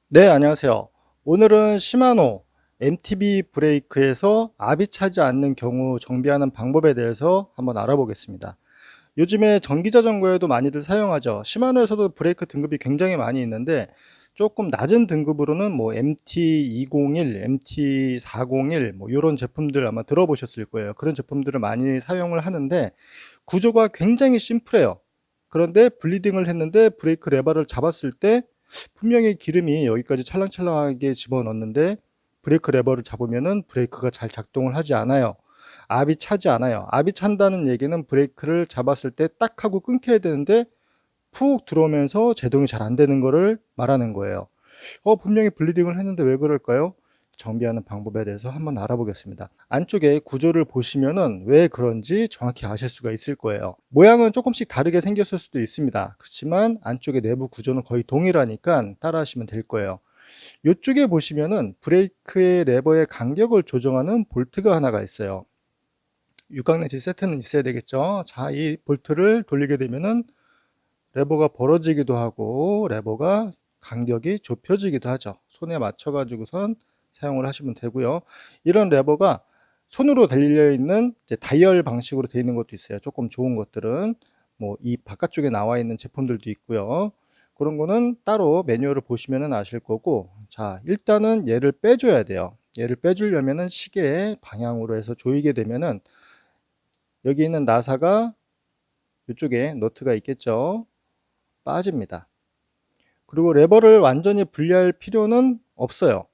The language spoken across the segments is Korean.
네, 안녕하세요. 오늘은 시마노 MTB 브레이크에서 압이 차지 않는 경우 정비하는 방법에 대해서 한번 알아보겠습니다. 요즘에 전기자전거에도 많이들 사용하죠. 시마노에서도 브레이크 등급이 굉장히 많이 있는데 조금 낮은 등급으로는 뭐 MT201, MT401 뭐 이런 제품들 아마 들어보셨을 거예요. 그런 제품들을 많이 사용을 하는데 구조가 굉장히 심플해요. 그런데 블리딩을 했는데 브레이크 레버를 잡았을 때 분명히 기름이 여기까지 찰랑찰랑하게 집어넣는데 브레이크 레버를 잡으면은 브레이크가 잘 작동을 하지 않아요. 압이 차지 않아요. 압이 찬다는 얘기는 브레이크를 잡았을 때 딱 하고 끊겨야 되는데 푹 들어오면서 제동이 잘 안 되는 거를 말하는 거예요. 분명히 블리딩을 했는데 왜 그럴까요? 정비하는 방법에 대해서 한번 알아보겠습니다. 안쪽에 구조를 보시면은 왜 그런지 정확히 아실 수가 있을 거예요. 모양은 조금씩 다르게 생겼을 수도 있습니다. 그렇지만 안쪽의 내부 구조는 거의 동일하니까 따라 하시면 될 거예요. 이쪽에 보시면은 브레이크의 레버의 간격을 조정하는 볼트가 하나가 있어요. 육각내지 세트는 있어야 되겠죠. 자, 이 볼트를 돌리게 되면은 레버가 벌어지기도 하고 레버가 간격이 좁혀지기도 하죠. 손에 맞춰 가지고선 사용을 하시면 되고요. 이런 레버가 손으로 달려 있는 이제 다이얼 방식으로 되어 있는 것도 있어요. 조금 좋은 것들은 뭐 이 바깥쪽에 나와 있는 제품들도 있고요. 그런 거는 따로 매뉴얼을 보시면은 아실 거고, 자, 일단은 얘를 빼줘야 돼요. 얘를 빼주려면은 시계 방향으로 해서 조이게 되면은 여기 있는 나사가 이쪽에 너트가 있겠죠. 빠집니다. 그리고 레버를 완전히 분리할 필요는 없어요.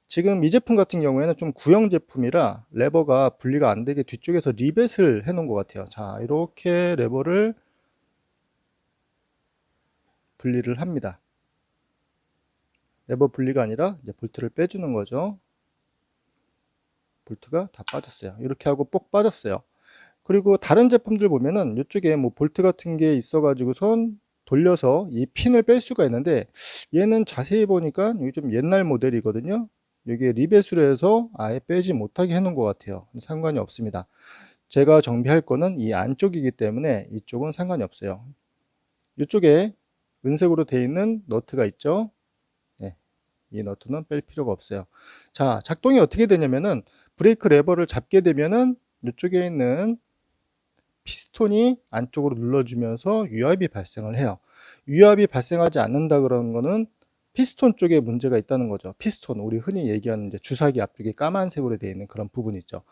지금 이 제품 같은 경우에는 좀 구형 제품이라 레버가 분리가 안 되게 뒤쪽에서 리벳을 해 놓은 것 같아요. 자, 이렇게 레버를 분리를 합니다. 레버 분리가 아니라 이제 볼트를 빼주는 거죠. 볼트가 다 빠졌어요. 이렇게 하고 뽁 빠졌어요. 그리고 다른 제품들 보면은 이쪽에 뭐 볼트 같은 게 있어 가지고선 돌려서 이 핀을 뺄 수가 있는데, 얘는 자세히 보니까 이게 좀 옛날 모델이거든요. 이게 리벳으로 해서 아예 빼지 못하게 해 놓은 것 같아요. 상관이 없습니다. 제가 정비할 거는 이 안쪽이기 때문에 이쪽은 상관이 없어요. 이쪽에 은색으로 되어 있는 너트가 있죠. 네, 이 너트는 뺄 필요가 없어요. 자, 작동이 어떻게 되냐면은 브레이크 레버를 잡게 되면은 이쪽에 있는 피스톤이 안쪽으로 눌러주면서 유압이 발생을 해요. 유압이 발생하지 않는다 그러는 거는 피스톤 쪽에 문제가 있다는 거죠. 피스톤, 우리 흔히 얘기하는 이제 주사기 앞쪽에 까만색으로 되어 있는 그런 부분 있죠.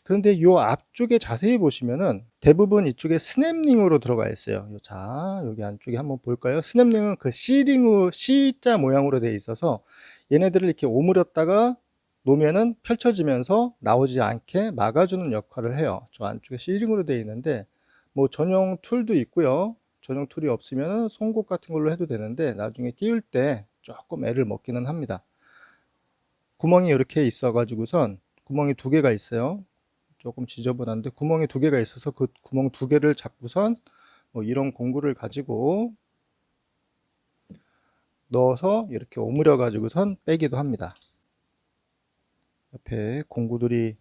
그런데 이 앞쪽에 자세히 보시면은 대부분 이쪽에 스냅링으로 들어가 있어요. 자, 여기 안쪽에 한번 볼까요? 스냅링은 그 C링으로, C자 모양으로 되어 있어서 얘네들을 이렇게 오므렸다가 놓으면은 펼쳐지면서 나오지 않게 막아주는 역할을 해요. 저 안쪽에 C링으로 되어 있는데 뭐 전용 툴도 있고요. 전용 툴이 없으면 송곳 같은 걸로 해도 되는데 나중에 끼울 때 조금 애를 먹기는 합니다. 구멍이 이렇게 있어 가지고선 구멍이 두 개가 있어요. 조금 지저분한데 구멍이 두 개가 있어서 그 구멍 두 개를 잡고선 뭐 이런 공구를 가지고 넣어서 이렇게 오므려 가지고선 빼기도 합니다. 옆에 공구들이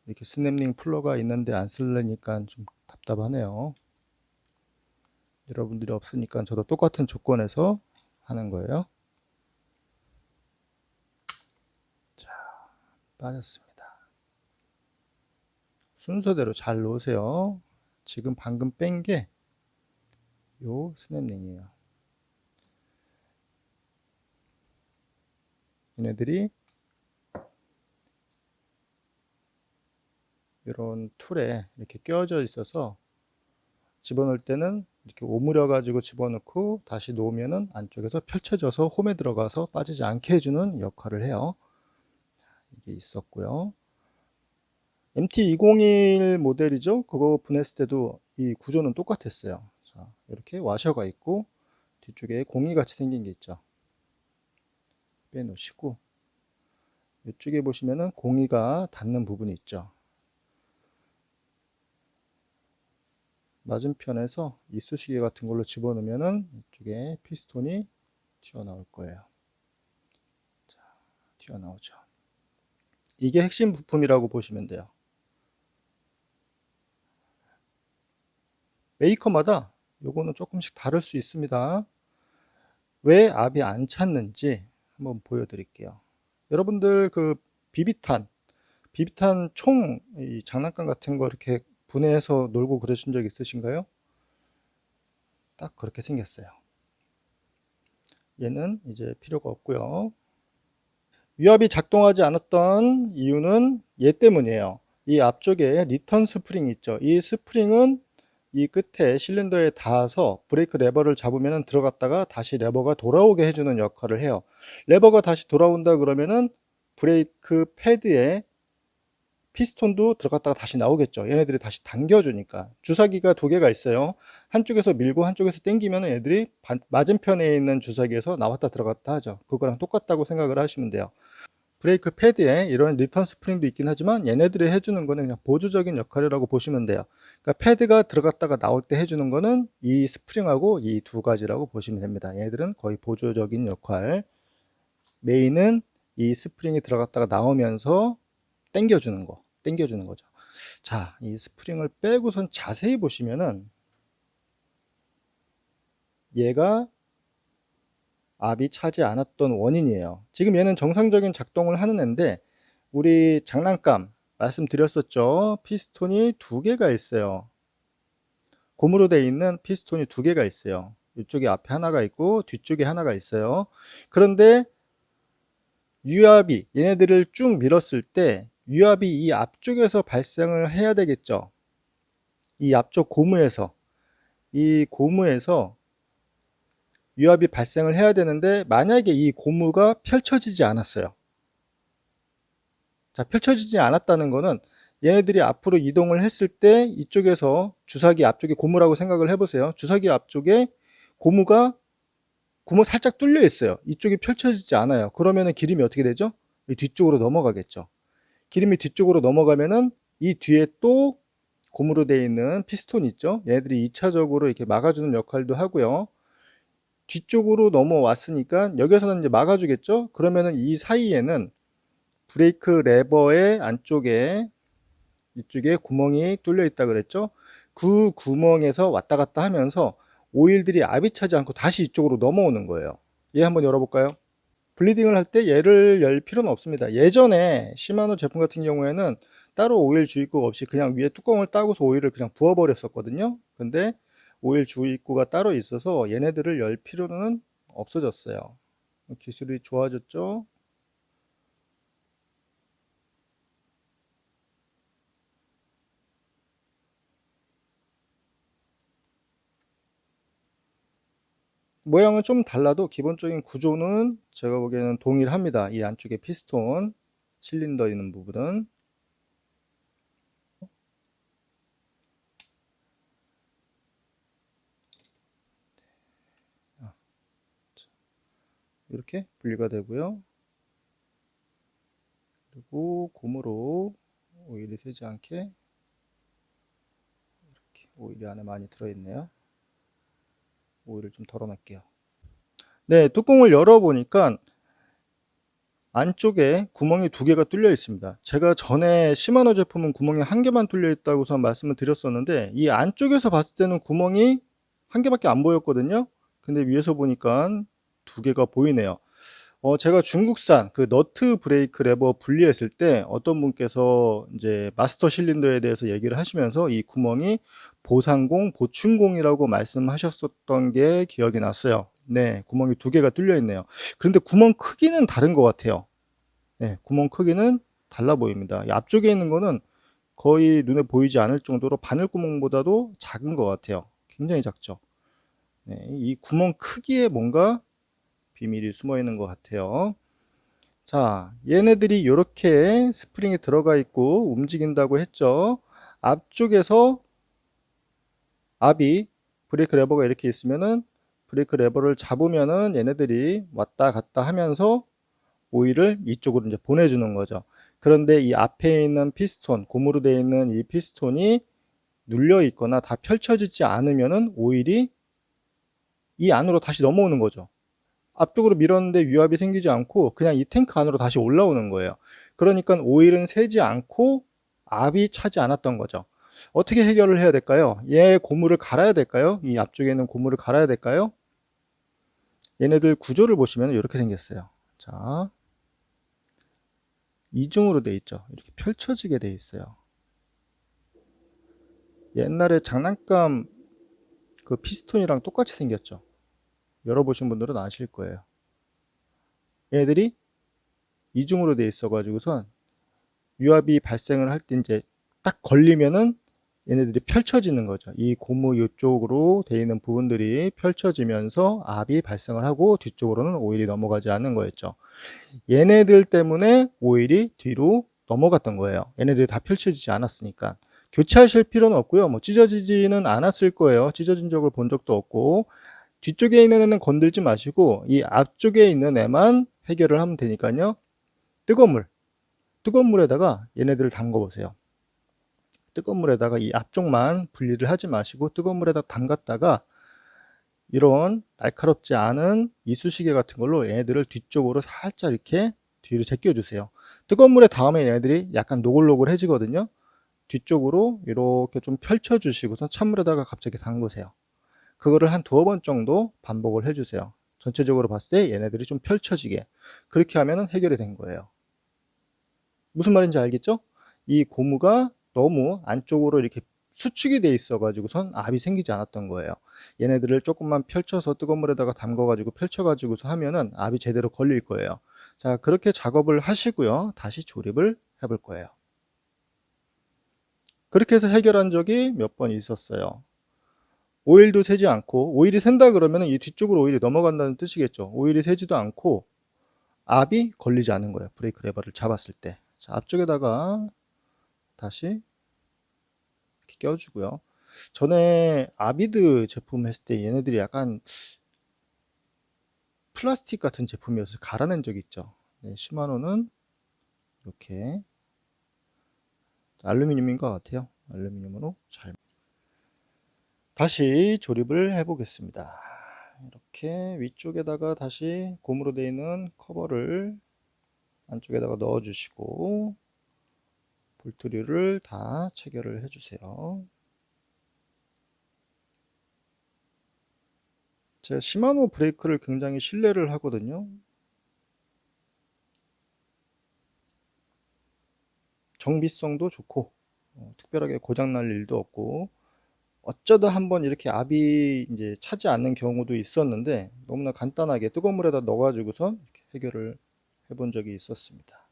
이렇게 스냅링 플러가 있는데 안 쓰려니까 좀 답답하네요. 여러분들이 없으니까 저도 똑같은 조건에서 하는 거예요. 자, 빠졌습니다. 순서대로 잘 놓으세요. 지금 방금 뺀 게 요 스냅링이에요. 얘네들이 이런 툴에 이렇게 껴져 있어서 집어넣을 때는 이렇게 오므려 가지고 집어넣고 다시 놓으면은 안쪽에서 펼쳐져서 홈에 들어가서 빠지지 않게 해주는 역할을 해요. 이게 있었고요. MT201 모델이죠. 그거 분했을 때도 이 구조는 똑같았어요. 자, 이렇게 와셔가 있고 뒤쪽에 공이 같이 생긴 게 있죠. 빼놓으시고 이쪽에 보시면은 공이가 닿는 부분이 있죠. 맞은편에서 이쑤시개 같은 걸로 집어넣으면은 이쪽에 피스톤이 튀어나올 거예요. 자, 튀어나오죠. 이게 핵심 부품이라고 보시면 돼요. 메이커마다 요거는 조금씩 다를 수 있습니다. 왜 압이 안 찼는지 한번 보여드릴게요. 여러분들 그 비비탄 총 이 장난감 같은 거 이렇게 분해해서 놀고 그러신 적 있으신가요? 딱 그렇게 생겼어요. 얘는 이제 필요가 없고요. 유압이 작동하지 않았던 이유는 얘 때문이에요. 이 앞쪽에 리턴 스프링 있죠. 이 스프링은 이 끝에 실린더에 닿아서 브레이크 레버를 잡으면 들어갔다가 다시 레버가 돌아오게 해주는 역할을 해요. 레버가 다시 돌아온다 그러면은 브레이크 패드에 피스톤도 들어갔다가 다시 나오겠죠. 얘네들이 다시 당겨주니까. 주사기가 두 개가 있어요. 한쪽에서 밀고 한쪽에서 당기면 얘들이 맞은편에 있는 주사기에서 나왔다 들어갔다 하죠. 그거랑 똑같다고 생각을 하시면 돼요. 브레이크 패드에 이런 리턴 스프링도 있긴 하지만 얘네들이 해주는 거는 그냥 보조적인 역할이라고 보시면 돼요. 그러니까 패드가 들어갔다가 나올 때 해주는 거는 이 스프링하고 이 두 가지라고 보시면 됩니다. 얘네들은 거의 보조적인 역할. 메인은 이 스프링이 들어갔다가 나오면서 당겨주는 거죠. 자, 이 스프링을 빼고선 자세히 보시면은 얘가 압이 차지 않았던 원인이에요. 지금 얘는 정상적인 작동을 하는 애인데 우리 장난감 말씀드렸었죠. 피스톤이 두 개가 있어요. 고무로 되어 있는 피스톤이 두 개가 있어요. 이쪽에 앞에 하나가 있고 뒤쪽에 하나가 있어요. 그런데 유압이 얘네들을 쭉 밀었을 때 유압이 이 앞쪽에서 발생을 해야 되겠죠. 이 앞쪽 고무에서 유압이 발생을 해야 되는데 만약에 이 고무가 펼쳐지지 않았어요. 자, 펼쳐지지 않았다는 거는 얘네들이 앞으로 이동을 했을 때 이쪽에서 주사기 앞쪽에 고무라고 생각을 해보세요. 주사기 앞쪽에 고무가 구멍 살짝 뚫려 있어요. 이쪽이 펼쳐지지 않아요. 그러면은 기름이 어떻게 되죠? 이 뒤쪽으로 넘어가겠죠. 기름이 뒤쪽으로 넘어가면은 이 뒤에 또 고무로 되어 있는 피스톤 있죠. 얘네들이 2차적으로 이렇게 막아주는 역할도 하고요. 뒤쪽으로 넘어왔으니까 여기서는 이제 막아주겠죠. 그러면은 이 사이에는 브레이크 레버의 안쪽에 이쪽에 구멍이 뚫려 있다 그랬죠. 그 구멍에서 왔다 갔다 하면서 오일들이 압이 차지 않고 다시 이쪽으로 넘어오는 거예요. 얘 한번 열어볼까요? 블리딩을 할 때 얘를 열 필요는 없습니다. 예전에 시마노 제품 같은 경우에는 따로 오일 주입구가 없이 그냥 위에 뚜껑을 따고서 오일을 그냥 부어 버렸었거든요. 근데 오일 주입구가 따로 있어서 얘네들을 열 필요는 없어졌어요. 기술이 좋아졌죠. 모양은 좀 달라도 기본적인 구조는 제가 보기에는 동일합니다. 이 안쪽에 피스톤 실린더 있는 부분은 이렇게 분리가 되고요. 그리고 고무로 오일이 새지 않게 이렇게 오일이 안에 많이 들어있네요. 오일을 좀 덜어낼게요. 네, 뚜껑을 열어보니까 안쪽에 구멍이 두 개가 뚫려 있습니다. 제가 전에 시마노 제품은 구멍이 한 개만 뚫려 있다고 말씀을 드렸었는데 이 안쪽에서 봤을 때는 구멍이 한 개밖에 안 보였거든요. 근데 위에서 보니까 두 개가 보이네요. 제가 중국산 그 너트 브레이크 레버 분리했을 때 어떤 분께서 이제 마스터 실린더에 대해서 얘기를 하시면서 이 구멍이 보상공, 보충공이라고 말씀하셨었던 게 기억이 났어요. 네, 구멍이 두 개가 뚫려 있네요. 그런데 구멍 크기는 다른 것 같아요. 네, 구멍 크기는 달라 보입니다. 이 앞쪽에 있는 거는 거의 눈에 보이지 않을 정도로 바늘구멍보다도 작은 것 같아요. 굉장히 작죠. 네, 이 구멍 크기에 뭔가 비밀이 숨어 있는 것 같아요. 자, 얘네들이 이렇게 스프링이 들어가 있고 움직인다고 했죠. 앞쪽에서 압이 브레이크 레버가 이렇게 있으면은 브레이크 레버를 잡으면은 얘네들이 왔다 갔다 하면서 오일을 이쪽으로 이제 보내주는 거죠. 그런데 이 앞에 있는 피스톤, 고무로 되어 있는 이 피스톤이 눌려 있거나 다 펼쳐지지 않으면은 오일이 이 안으로 다시 넘어오는 거죠. 앞쪽으로 밀었는데 유압이 생기지 않고 그냥 이 탱크 안으로 다시 올라오는 거예요. 그러니까 오일은 새지 않고 압이 차지 않았던 거죠. 어떻게 해결을 해야 될까요? 얘 고무를 갈아야 될까요? 이 앞쪽에 있는 고무를 갈아야 될까요? 얘네들 구조를 보시면 이렇게 생겼어요. 자, 자, 이중으로 돼 있죠. 이렇게 펼쳐지게 돼 있어요. 옛날에 장난감 그 피스톤이랑 똑같이 생겼죠. 열어보신 분들은 아실 거예요. 얘들이 이중으로 돼 있어 가지고선 유압이 발생을 할 때 이제 딱 걸리면은 얘네들이 펼쳐지는 거죠. 이 고무 이쪽으로 돼 있는 부분들이 펼쳐지면서 압이 발생을 하고 뒤쪽으로는 오일이 넘어가지 않는 거였죠. 얘네들 때문에 오일이 뒤로 넘어갔던 거예요. 얘네들이 다 펼쳐지지 않았으니까. 교체하실 필요는 없고요. 뭐 찢어지지는 않았을 거예요. 찢어진 적을 본 적도 없고, 뒤쪽에 있는 애는 건들지 마시고 이 앞쪽에 있는 애만 해결을 하면 되니까요. 뜨거운 물에다가 얘네들을 담가 보세요. 뜨거운 물에다가 이 앞쪽만 분리를 하지 마시고 뜨거운 물에다 담갔다가 이런 날카롭지 않은 이쑤시개 같은 걸로 얘네들을 뒤쪽으로 살짝 이렇게 뒤로 제껴 주세요. 뜨거운 물에 닿으면 얘네들이 약간 노글노글해지거든요. 뒤쪽으로 이렇게 좀 펼쳐 주시고서 찬물에다가 갑자기 담그세요. 그거를 한 두어 번 정도 반복을 해주세요. 전체적으로 봤을 때 얘네들이 좀 펼쳐지게. 그렇게 하면 해결이 된 거예요. 무슨 말인지 알겠죠? 이 고무가 너무 안쪽으로 이렇게 수축이 돼 있어 가지고선 압이 생기지 않았던 거예요. 얘네들을 조금만 펼쳐서 뜨거운 물에다가 담가 가지고 펼쳐 가지고서 하면은 압이 제대로 걸릴 거예요. 자, 그렇게 작업을 하시고요. 다시 조립을 해볼 거예요. 그렇게 해서 해결한 적이 몇 번 있었어요. 오일도 새지 않고, 오일이 샌다 그러면 이 뒤쪽으로 오일이 넘어간다는 뜻이겠죠. 오일이 새지도 않고 압이 걸리지 않은 거예요. 브레이크 레버를 잡았을 때. 자, 앞쪽에다가 다시 이렇게 껴주고요. 전에 아비드 제품 했을 때 얘네들이 약간 플라스틱 같은 제품이어서 갈아낸 적이 있죠. 네, 시마노는 이렇게 알루미늄인 것 같아요. 알루미늄으로 잘. 다시 조립을 해 보겠습니다. 이렇게 위쪽에다가 다시 고무로 되어 있는 커버를 안쪽에다가 넣어 주시고 볼트류를 다 체결을 해 주세요. 제가 시마노 브레이크를 굉장히 신뢰를 하거든요. 정비성도 좋고 특별하게 고장날 일도 없고, 어쩌다 한번 이렇게 압이 이제 차지 않는 경우도 있었는데 너무나 간단하게 뜨거운 물에다 넣어 가지고선 해결을 해본 적이 있었습니다.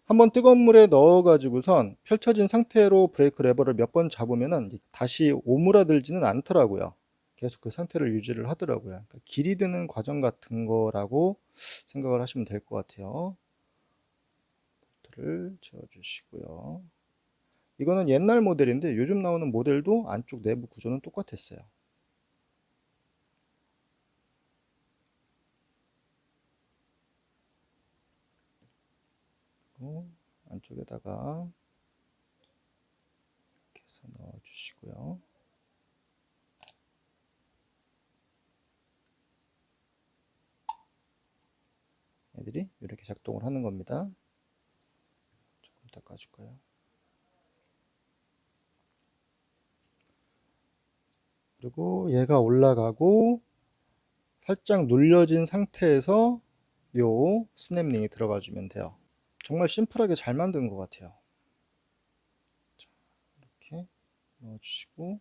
한번 뜨거운 물에 넣어 가지고선 펼쳐진 상태로 브레이크 레버를 몇 번 잡으면은 다시 오므라들지는 않더라고요. 계속 그 상태를 유지를 하더라고요. 그러니까 길이 드는 과정 같은 거라고 생각을 하시면 될 것 같아요. 볼트를 채워 주시고요. 이거는 옛날 모델인데 요즘 나오는 모델도 안쪽 내부 구조는 똑같았어요. 안쪽에다가 이렇게 해서 넣어 주시고요. 애들이 이렇게 작동을 하는 겁니다. 조금 닦아줄까요? 그리고 얘가 올라가고 살짝 눌려진 상태에서 요 스냅링이 들어가 주면 돼요. 정말 심플하게 잘 만든 것 같아요. 자, 이렇게 넣어 주시고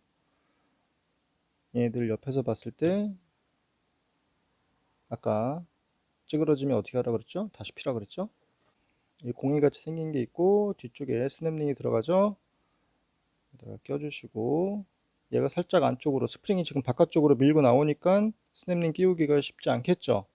얘들 옆에서 봤을 때 아까 찌그러지면 어떻게 하라 그랬죠? 다시 피라 그랬죠? 이 공이 같이 생긴 게 있고 뒤쪽에 스냅링이 들어가죠. 여기다가 껴주시고 얘가 살짝 안쪽으로 스프링이 지금 바깥쪽으로 밀고 나오니까 스냅링 끼우기가 쉽지 않겠죠.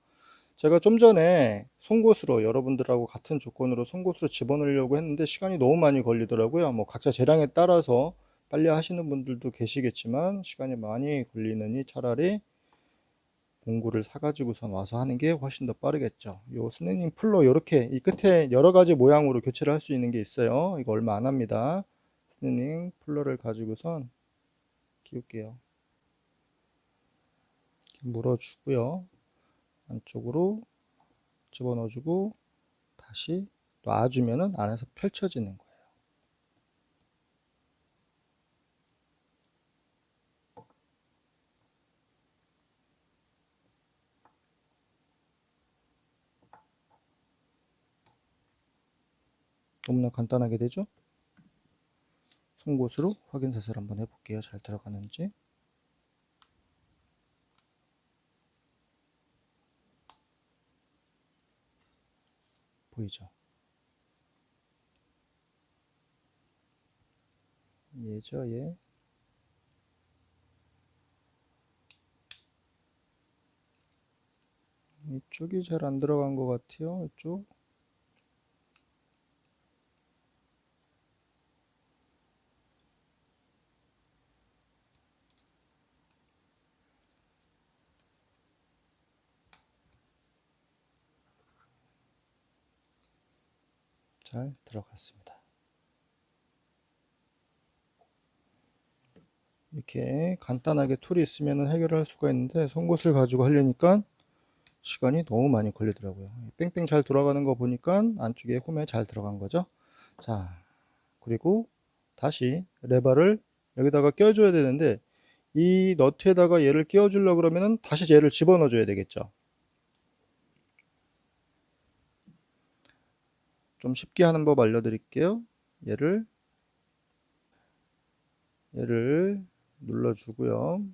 제가 좀 전에 송곳으로 여러분들하고 같은 조건으로 송곳으로 집어넣으려고 했는데 시간이 너무 많이 걸리더라고요. 뭐 각자 재량에 따라서 빨리 하시는 분들도 계시겠지만 시간이 많이 걸리느니 차라리 공구를 사가지고선 와서 하는 게 훨씬 더 빠르겠죠. 요 스냅링 풀로 이렇게 이 끝에 여러 가지 모양으로 교체를 할 수 있는 게 있어요. 이거 얼마 안 합니다. 스냅링 풀러를 가지고선 끼울게요. 물어주고요. 안쪽으로 집어넣어주고 다시 놔주면은 안에서 펼쳐지는 거예요. 너무나 간단하게 되죠? 송곳으로 확인 사살 한번 해볼게요. 잘 들어가는지. 보이죠? 얘죠, 얘. 이쪽이 잘 안 들어간 것 같아요. 이쪽. 잘 들어갔습니다. 이렇게 간단하게 툴이 있으면 해결을 할 수가 있는데 송곳을 가지고 하려니까 시간이 너무 많이 걸리더라고요. 뺑뺑 잘 돌아가는 거 보니까 안쪽에 홈에 잘 들어간 거죠. 자, 그리고 다시 레버를 여기다가 껴줘야 되는데 이 너트에다가 얘를 끼워주려고 그러면은 다시 얘를 집어넣어 줘야 되겠죠. 좀 쉽게 하는 법 알려드릴게요. 얘를 눌러주고요.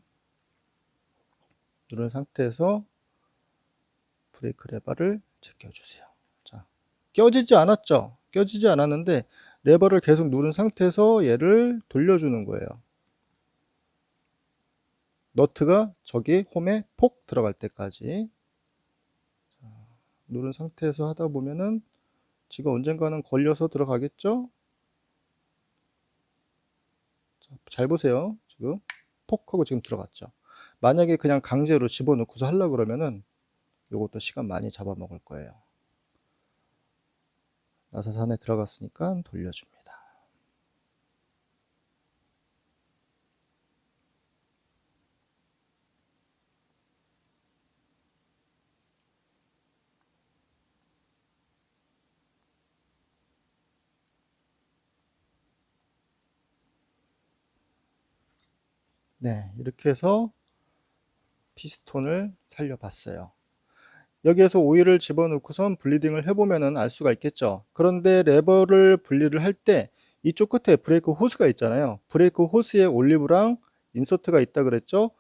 누른 상태에서 브레이크 레버를 제껴주세요. 자, 껴지지 않았죠? 껴지지 않았는데 레버를 계속 누른 상태에서 얘를 돌려주는 거예요. 너트가 저기 홈에 폭 들어갈 때까지. 자, 누른 상태에서 하다 보면은 지금 언젠가는 걸려서 들어가겠죠? 자, 잘 보세요. 지금 폭 하고 지금 들어갔죠. 만약에 그냥 강제로 집어넣고서 하려고 그러면은 요것도 시간 많이 잡아먹을 거예요. 나사산에 들어갔으니까 돌려줍니다. 네, 이렇게 해서 피스톤을 살려봤어요. 여기에서 오일을 집어넣고선 블리딩을 해보면 알 수가 있겠죠. 그런데 레버를 분리를 할 때 이쪽 끝에 브레이크 호스가 있잖아요. 브레이크 호스에 올리브랑 인서트가 있다 그랬죠.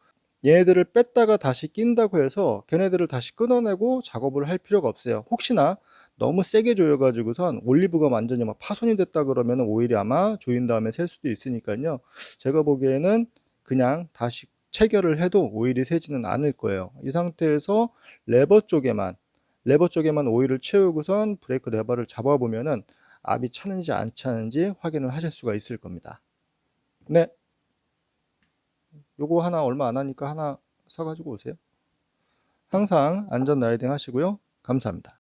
얘네들을 뺐다가 다시 낀다고 해서 걔네들을 다시 끊어내고 작업을 할 필요가 없어요. 혹시나 너무 세게 조여가지고선 올리브가 완전히 막 파손이 됐다 그러면 오일이 아마 조인 다음에 셀 수도 있으니까요. 제가 보기에는 그냥 다시 체결을 해도 오일이 새지는 않을 거예요. 이 상태에서 레버 쪽에만 오일을 채우고선 브레이크 레버를 잡아보면은 압이 차는지 안 차는지 확인을 하실 수가 있을 겁니다. 네, 요거 하나 얼마 안 하니까 하나 사가지고 오세요. 항상 안전 라이딩 하시고요. 감사합니다.